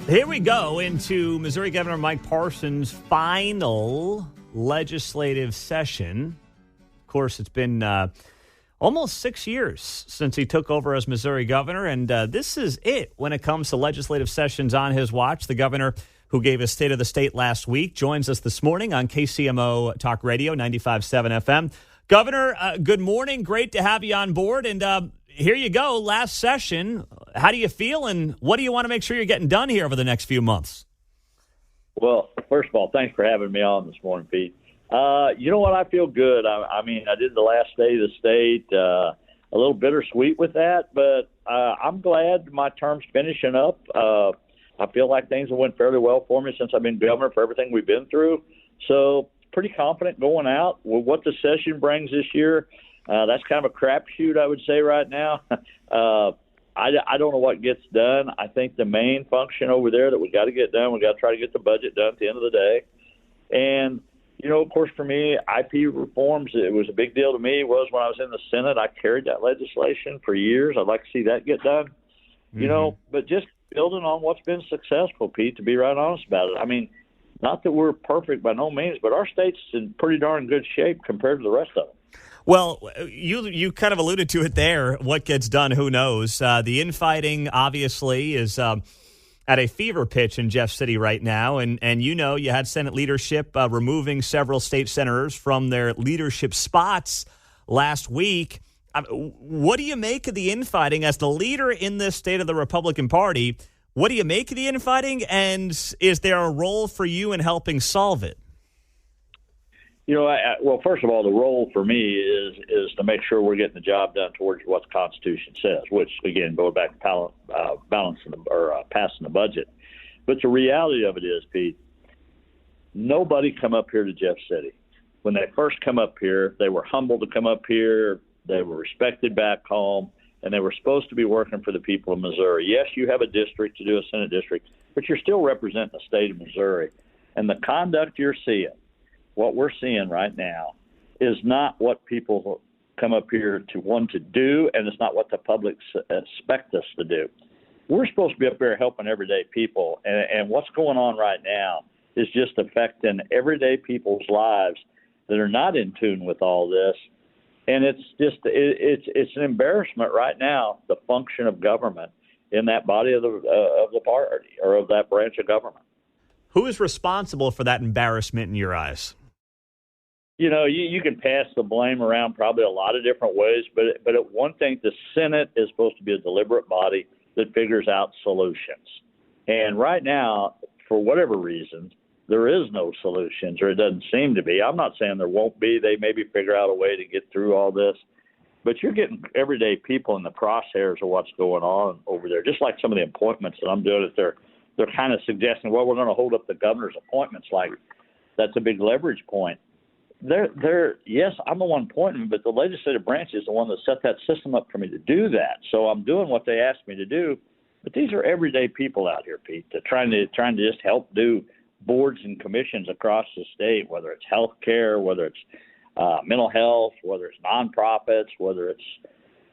Here we go into Missouri Governor Mike Parson's final legislative session. Of course, it's been almost 6 years since he took over as Missouri governor, and this is it when it comes to legislative sessions on his watch. The governor, who gave his State of the State last week, joins us this morning on KCMO Talk Radio, 95.7 FM. Governor, good morning. Great to have you on board, and here you go, last session. How do you feel, and what do you want to make sure you're getting done here over the next few months? Well, first of all, thanks for having me on this morning, Pete. You know what? I feel good. I mean, I did the last State of the State, a little bittersweet with that, but I'm glad my term's finishing up. I feel like things have went fairly well for me since I've been governor for everything we've been through. So pretty confident going out with what the session brings this year. That's kind of a crapshoot, I would say, right now. I don't know what gets done. I think the main function over there that we got to get done, we got to try to get the budget done at the end of the day. And, you know, of course, for me, IP reforms, it was a big deal to me. Was when I was in the Senate, I carried that legislation for years. I'd like to see that get done. You know, but just building on what's been successful, Pete, to be right honest about it. I mean, not that we're perfect by no means, but our state's in pretty darn good shape compared to the rest of them. Well, you kind of alluded to it there. What gets done, who knows? The infighting, obviously, is at a fever pitch in Jeff City right now. And you know, you had Senate leadership removing several state senators from their leadership spots last week. What do you make of the infighting as the leader in this state of the Republican Party? What do you make of the infighting? And is there a role for you in helping solve it? You know, well, first of all, the role for me is to make sure we're getting the job done towards what the Constitution says, which, again, going back to passing the budget. But the reality of it is, Pete, nobody come up here to Jeff City. When they first come up here, they were humbled to come up here. They were respected back home, and they were supposed to be working for the people of Missouri. Yes, you have a district to do a Senate district, but you're still representing the state of Missouri. And the conduct you're seeing, what we're seeing right now, is not what people come up here to want to do, and it's not what the public expect us to do. We're supposed to be up there helping everyday people, and what's going on right now is just affecting everyday people's lives that are not in tune with all this. And it's just it's an embarrassment right now, the function of government in that body of the party or of that branch of government. Who is responsible for that embarrassment in your eyes? You know, you can pass the blame around probably a lot of different ways, but one thing, the Senate is supposed to be a deliberate body that figures out solutions. And right now, for whatever reason, there is no solutions, or it doesn't seem to be. I'm not saying there won't be. They maybe figure out a way to get through all this. But you're getting everyday people in the crosshairs of what's going on over there, just like some of the appointments that I'm doing. They're kind of suggesting, well, we're going to hold up the governor's appointments like that's a big leverage point. Yes, I'm the one appointing them, but the legislative branch is the one that set that system up for me to do that. So I'm doing what they asked me to do. But these are everyday people out here, Pete, that trying to just help do boards and commissions across the state, whether it's health care, whether it's mental health, whether it's nonprofits, whether it's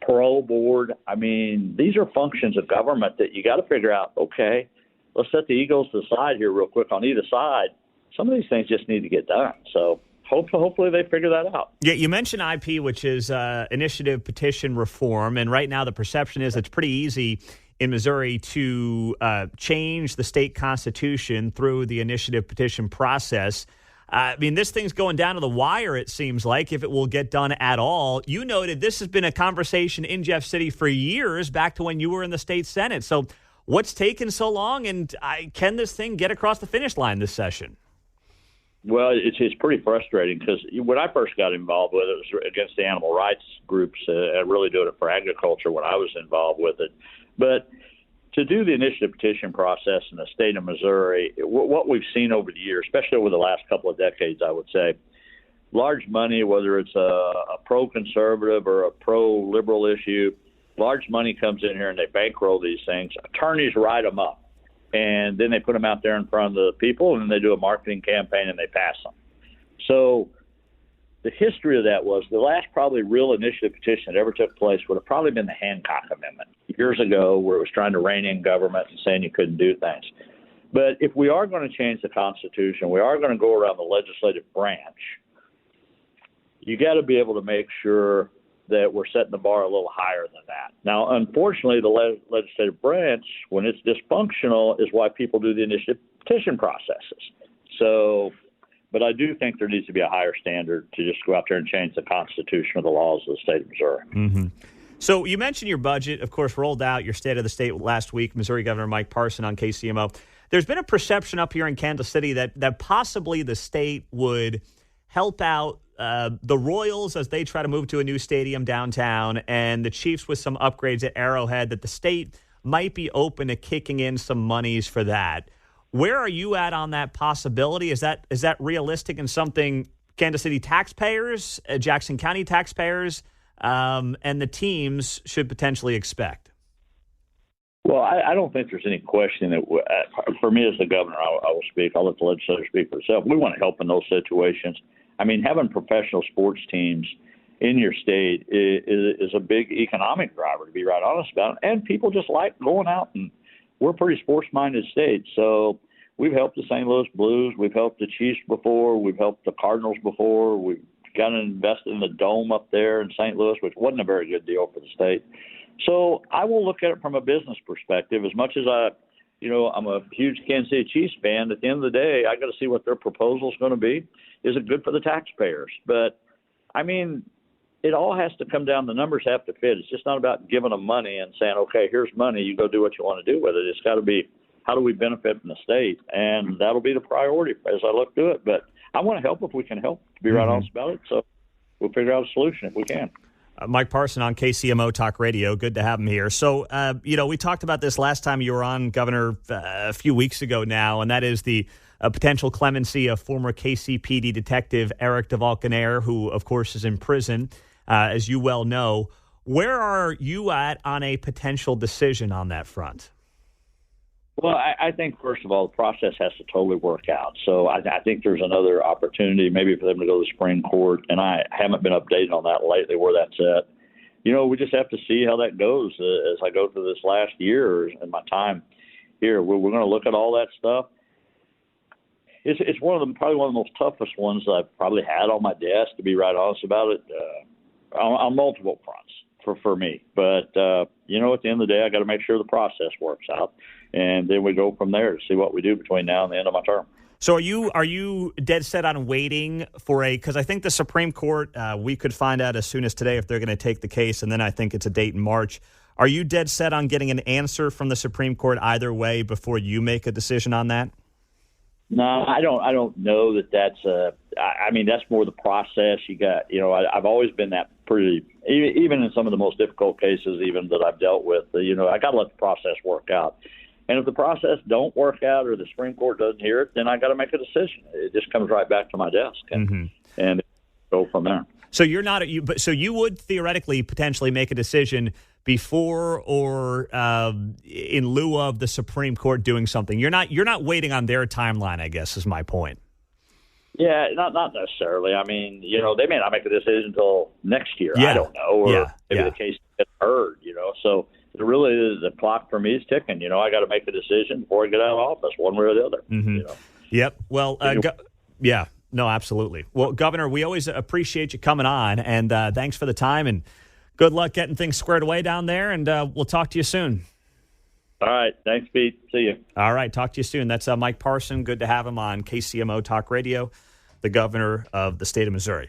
parole board. I mean, these are functions of government that you got to figure out, okay, let's set the egos to the side here real quick on either side. Some of these things just need to get done. So hopefully they figure that out. Yeah, you mentioned IP, which is initiative petition reform, and right now the perception is it's pretty easy in Missouri to change the state constitution through the initiative petition process. I mean, this thing's going down to the wire, it seems like, if it will get done at all. You noted this has been a conversation in Jeff City for years, back to when you were in the state Senate. So what's taken so long, and can this thing get across the finish line this session? Well, it's pretty frustrating because when I first got involved with it, it was against the animal rights groups, really doing it for agriculture when I was involved with it. But to do the initiative petition process in the state of Missouri, what we've seen over the years, especially over the last couple of decades, I would say, large money, whether it's a pro-conservative or a pro-liberal issue, large money comes in here and they bankroll these things. Attorneys write them up, and then they put them out there in front of the people, and then they do a marketing campaign and they pass them. So the history of that was the last probably real initiative petition that ever took place would have probably been the Hancock Amendment years ago, where it was trying to rein in government and saying you couldn't do things. But if we are going to change the Constitution, we are going to go around the legislative branch, you got to be able to make sure that we're setting the bar a little higher than that. Now, unfortunately, the legislative branch, when it's dysfunctional, is why people do the initiative petition processes. So, but I do think there needs to be a higher standard to just go out there and change the Constitution or the laws of the state of Missouri. Mm-hmm. So you mentioned your budget, of course, rolled out your State of the State last week, Missouri Governor Mike Parson on KCMO. There's been a perception up here in Kansas City that possibly the state would help out the Royals as they try to move to a new stadium downtown and the Chiefs with some upgrades at Arrowhead, that the state might be open to kicking in some monies for that. Where are you at on that possibility? Is that realistic and something Kansas City taxpayers, Jackson County taxpayers, and the teams should potentially expect? Well, I don't think there's any question that, for me as the governor, I will speak. I'll let the legislature speak for itself. We want to help in those situations. I mean, having professional sports teams in your state is a big economic driver, to be right honest about it. And people just like going out, and we're a pretty sports-minded state. So we've helped the St. Louis Blues. We've helped the Chiefs before. We've helped the Cardinals before. We've got invested in the Dome up there in St. Louis, which wasn't a very good deal for the state. So I will look at it from a business perspective. As much as I'm a huge Kansas City Chiefs fan, at the end of the day, I got to see what their proposal is going to be. Is it good for the taxpayers? But, I mean, it all has to come down. The numbers have to fit. It's just not about giving them money and saying, okay, here's money. You go do what you want to do with it. It's got to be, how do we benefit from the state? And that'll be the priority as I look to it. But I want to help if we can help, to be right honest about it. So we'll figure out a solution if we can. Mike Parson on KCMO Talk Radio. Good to have him here. So, we talked about this last time you were on, Governor, a few weeks ago now, and that is the potential clemency of former KCPD detective Eric DeValcanair, who, of course, is in prison, as you well know. Where are you at on a potential decision on that front? Well, I think, first of all, the process has to totally work out. So I think there's another opportunity maybe for them to go to the Supreme Court, and I haven't been updated on that lately where that's at. We just have to see how that goes as I go through this last year and my time here. We're going to look at all that stuff. It's probably one of the most toughest ones that I've probably had on my desk, to be right honest about it, on multiple fronts for me. But, at the end of the day, I got to make sure the process works out. And then we go from there to see what we do between now and the end of my term. So are you dead set on waiting for because I think the Supreme Court, we could find out as soon as today if they're going to take the case, and then I think it's a date in March. Are you dead set on getting an answer from the Supreme Court either way before you make a decision on that? No, I don't know that's that's more the process. You got, I've always been that pretty, even in some of the most difficult cases even that I've dealt with, I got to let the process work out. And if the process don't work out or the Supreme Court doesn't hear it, then I got to make a decision. It just comes right back to my desk and go from there. So so you would theoretically potentially make a decision before or in lieu of the Supreme Court doing something. You're not waiting on their timeline, I guess, is my point. Yeah, not necessarily. I mean, they may not make a decision until next year. Yeah. I don't know. Or maybe the case gets heard, So it really is, the clock for me is ticking. I got to make a decision before I get out of office, one way or the other. Mm-hmm. Yep. Well, yeah. No, absolutely. Well, Governor, we always appreciate you coming on, and thanks for the time, and good luck getting things squared away down there, and we'll talk to you soon. All right. Thanks, Pete. See you. All right. Talk to you soon. That's Mike Parson. Good to have him on KCMO Talk Radio, the governor of the state of Missouri.